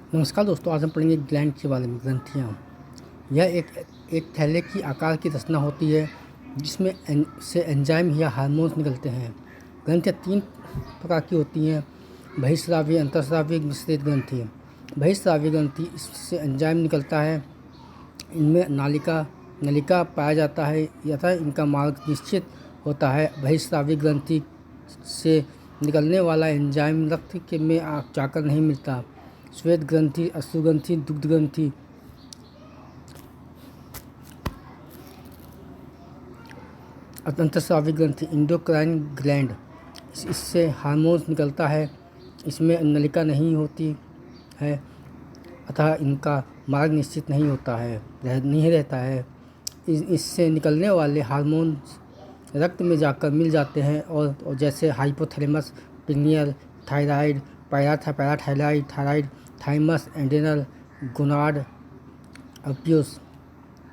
नमस्कार दोस्तों, आज हम पढ़ेंगे ग्लैंड के बारे में। ग्रंथियाँ यह एक थैले की आकार की रचना होती है जिसमें से एंजाइम या हार्मोन्स निकलते हैं। ग्रंथियाँ तीन प्रकार की होती हैं: बहिस्रावी, अंतःस्रावी, मिश्रित ग्रंथि। बहिस्रावी ग्रंथि, इससे एंजाइम निकलता है। इनमें नलिका पाया जाता है तथा इनका मार्ग निश्चित होता है। बहिस्रावी ग्रंथि से निकलने वाला एंजाइम रक्त के में जाकर नहीं मिलता। श्वेत ग्रंथि, अश्रु ग्रंथि, दुग्ध ग्रंथि। अंतःस्रावी ग्रंथि, इंडोक्राइन ग्लैंड, इससे हार्मोन्स निकलता है। इसमें नलिका नहीं होती है अतः इनका मार्ग निश्चित नहीं रहता है। इससे निकलने वाले हार्मोन्स रक्त में जाकर मिल जाते हैं और जैसे hypothalamus, pineal, thyroid, parathyroid, thyroid, thymus, adrenal, gonad, अप्यूस।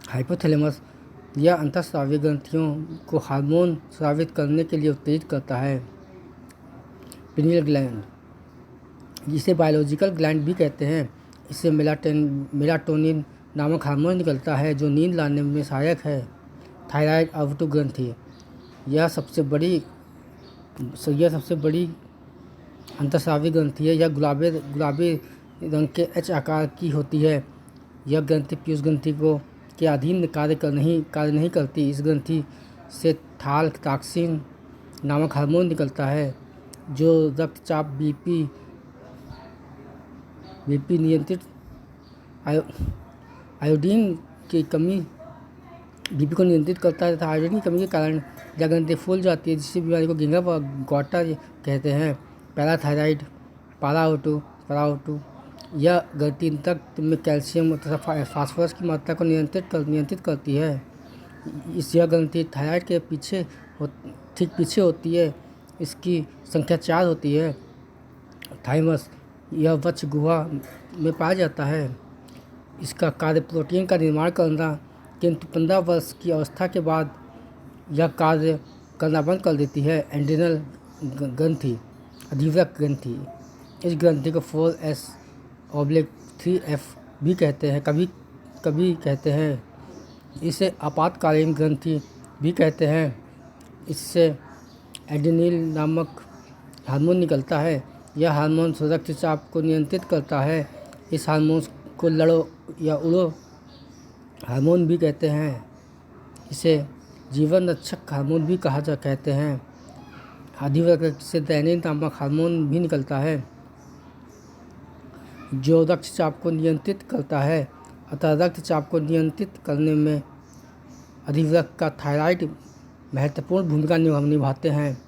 हाइपोथैलेमस यह अंतःस्रावी ग्रंथियों को हार्मोन स्रावित करने के लिए उत्तेजित करता है। पिनियल ग्लैंड, जिसे बायोलॉजिकल ग्लैंड भी कहते हैं, इससे मेलाटोनिन नामक हार्मोन निकलता है जो नींद लाने में सहायक है। थायराइड अवटु ग्रंथि, यह सबसे बड़ी अंतःस्रावी ग्रंथि है। यह गुलाबी रंग के एच आकार की होती है। यह ग्रंथि पीयूष ग्रंथि के अधीन कार्य नहीं करती। इस ग्रंथि से थाल टॉक्सिन नामक हार्मोन निकलता है जो रक्तचाप, बीपी नियंत्रित, आयोडीन की कमी बीपी को नियंत्रित करता है तथा आयोडीन की कमी के कारण यह ग्रंथि फूल जाती है, जिससे बीमारी को घेंगा गौटा कहते हैं। पैराथायराइड पाराओटू, यह ग्रंथि रक्त में कैल्शियम तथा फास्फोरस की मात्रा को नियंत्रित करती है। यह ग्रंथि थायराइड के ठीक पीछे होती है। इसकी संख्या 4 होती है। थाइमस, यह वक्ष गुहा में पाया जाता है। इसका कार्य प्रोटीन का निर्माण करना, किंतु 15 वर्ष की अवस्था के बाद यह कार्य करना बंद कर देती है। एड्रिनल ग्रंथि, अधिवृक्क ग्रंथि, इस ग्रंथि को 4S/3F भी कहते हैं, कभी कहते हैं। इसे आपातकालीन ग्रंथि भी कहते हैं। इससे एड्रेनलिन नामक हार्मोन निकलता है। यह हार्मोन रक्तचाप को नियंत्रित करता है। इस हार्मोन को लड़ो या उड़ो हार्मोन भी कहते हैं। इसे जीवन रक्षक हार्मोन भी कहते हैं। अधिवृक्क से दैनिन नामक हार्मोन भी निकलता है जो रक्तचाप को नियंत्रित करता है। अतः रक्तचाप को नियंत्रित करने में अधिवृक्क का थायराइड महत्वपूर्ण भूमिका निभाते हैं।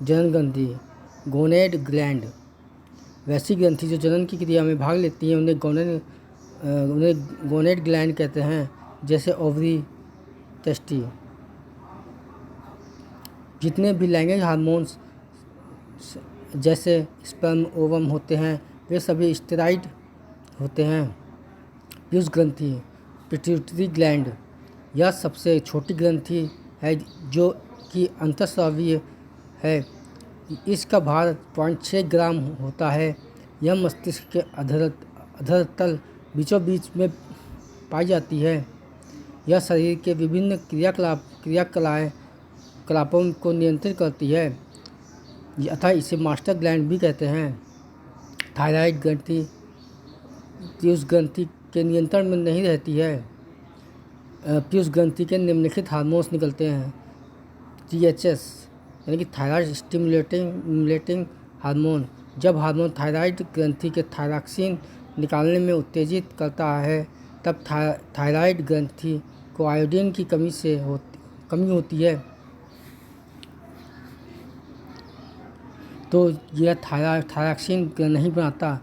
जनन ग्रंथि, गोनेड ग्लैंड, वैसी ग्रंथि जो जनन की क्रिया में भाग लेती हैं उन्हें गोनेड ग्लैंड कहते हैं, जैसे ओवरी, टेस्टी। जितने भी लैंगिक हार्मोन्स जैसे स्पर्म, ओवम होते हैं वे सभी स्टेरॉइड होते हैं। पीयूष ग्रंथि, पिट्यूटरी ग्लैंड, यह सबसे छोटी ग्रंथि है जो कि अंतःस्रावी है। इसका भार 0.6 ग्राम होता है। यह मस्तिष्क के अधरतल बीचों बीच में पाई जाती है। यह शरीर के विभिन्न क्रियाकलापों को नियंत्रित करती है अतः इसे मास्टर ग्लैंड भी कहते हैं। थायराइड ग्रंथि पीयूष ग्रंथि के नियंत्रण में नहीं रहती है। पीयूष ग्रंथि के निम्नलिखित हार्मोन्स निकलते हैं: THS यानी कि थायराइड स्टिमुलेटिंग हार्मोन, जब हार्मोन थायराइड ग्रंथि के थायरॉक्सिन निकालने में उत्तेजित करता है तब थायराइड ग्रंथि को आयोडीन की कमी होती है तो यह थायरॉक्सिन नहीं बनाता।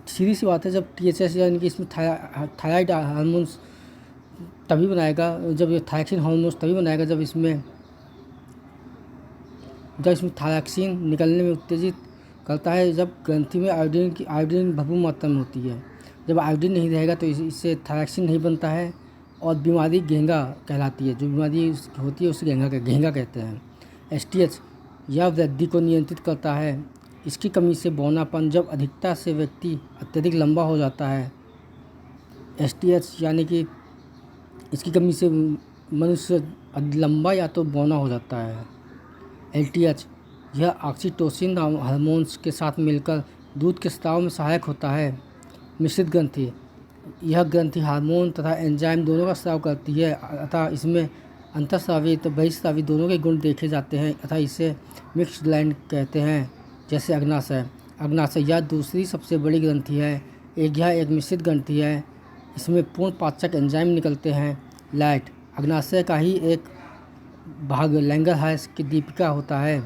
सीधी सी बात है, जब THS यानी कि इसमें थायराइड हार्मोन्स तभी बनाएगा, जब ये थायरॉक्सिन हार्मोन्स तभी बनाएगा जब इसमें थायरॉक्सिन निकलने में उत्तेजित करता है, जब ग्रंथि में आयोडीन भरपूर मात्रा में होती है। जब आयोडीन नहीं रहेगा तो इससे थायरॉक्सिन नहीं बनता है और बीमारी घेंगा कहलाती है। जो बीमारी होती है उसे घेंगा कहते हैं। STH, यह वृद्धि को नियंत्रित करता है। इसकी कमी से बौनापन, जब अधिकता से व्यक्ति अत्यधिक लंबा हो जाता है। STH यानी कि इसकी कमी से मनुष्य लंबा या तो बौना हो जाता है। LTH यह ऑक्सीटोसिन हार्मोन्स के साथ मिलकर दूध के स्राव में सहायक होता है। मिश्रित ग्रंथि यह ग्रंथि हार्मोन तथा एंजाइम दोनों का स्राव करती है अतः इसमें अंतःस्रावी तो बहिःस्रावी दोनों के गुण देखे जाते हैं अतः इसे मिक्स्ड ग्लैंड कहते हैं। जैसे अग्नाशय यह दूसरी सबसे बड़ी ग्रंथि है। यह एक मिश्रित ग्रंथि है। इसमें पूर्ण पाचक एंजाइम निकलते हैं। लाइट अग्नाशय का ही एक भाग लैंगरहांस की दीपिका होता है।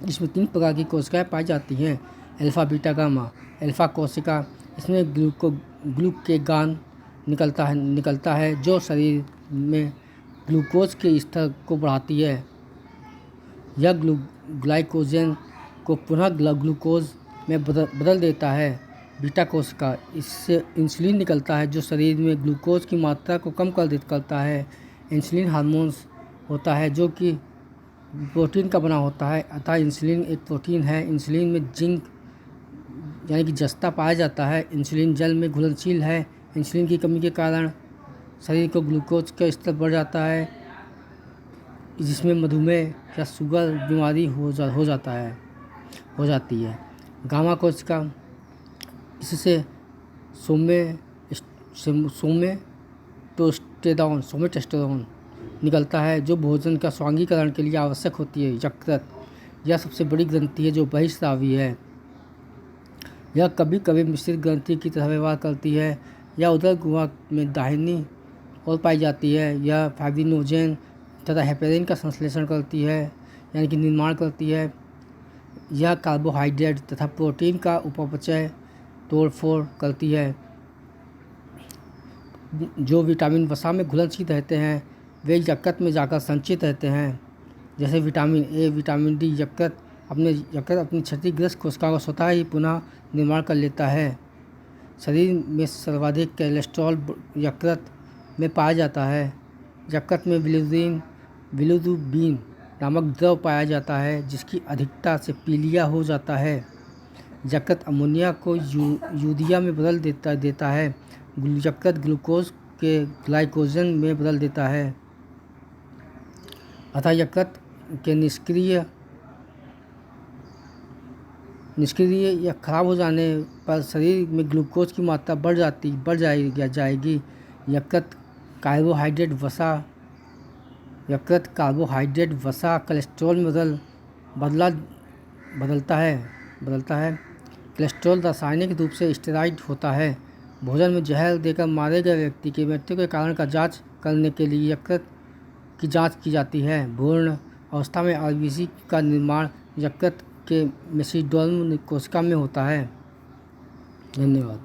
इसमें 3 प्रकार की कोशिकाएं पाई जाती हैं, अल्फा बीटा गामा। अल्फा कोशिका इसमें ग्लूकेगान निकलता है जो शरीर में ग्लूकोज के स्तर को बढ़ाती है। यह ग्लाइकोजन को पुनः ग्लूकोज में बदल देता है। बीटा कोशिका इससे इंसुलिन निकलता है जो शरीर में ग्लूकोज की मात्रा को कम करता है। इंसुलिन हार्मोन्स होता है जो कि प्रोटीन का बना होता है अतः इंसुलिन एक प्रोटीन है। इंसुलिन में जिंक यानी कि जस्ता पाया जाता है। इंसुलिन जल में घुलनशील है। इंसुलिन की कमी के कारण शरीर को ग्लूकोज का स्तर बढ़ जाता है जिसमें मधुमेह या शुगर बीमारी हो जाती है। गामा कोशिका इससे सोमेटेस्टेरोन निकलता है जो भोजन का स्वांगीकरण के लिए आवश्यक होती है। यकृत यह सबसे बड़ी ग्रंथि है जो बहिःस्रावी है। यह कभी कभी मिश्रित ग्रंथि की तरह व्यवहार करती है। यह उदर गुहा में दाहिनी ओर पाई जाती है। यह फाइब्रिनोजेन तथा हेपेरिन का संश्लेषण करती है यानी कि निर्माण करती है। यह कार्बोहाइड्रेट तथा प्रोटीन का उपचय तोड़फोड़ करती है। जो विटामिन वसा में घुलनशील रहते हैं वे यकृत में जाकर संचित रहते हैं। जैसे विटामिन ए, विटामिन डी। यकृत अपनी क्षतिग्रस्त कोशिकाओं का स्वतः ही पुनः निर्माण कर लेता है। शरीर में सर्वाधिक कोलेस्ट्रॉल यकृत में पाया जाता है। यकृत में बिलिरुबिन नामक द्रव पाया जाता है जिसकी अधिकता से पीलिया हो जाता है। यकृत अमोनिया को यूरिया में बदल देता है। यकृत ग्लूकोज के ग्लाइकोजन में बदल देता है अतः यकृत के निष्क्रिय या खराब हो जाने पर शरीर में ग्लूकोज की मात्रा बढ़ जाएगी। यकृत कार्बोहाइड्रेट वसा कोलेस्ट्रॉल में बदलता है। कोलेस्ट्रॉल रासायनिक रूप से स्टेरॉइड होता है। भोजन में जहर देकर मारे गए व्यक्ति की मृत्यु के कारण का जांच करने के लिए यकृत की जांच की जाती है। भ्रूण अवस्था में RBC का निर्माण यकृत के मेसिडोर्म कोशिका में होता है। धन्यवाद।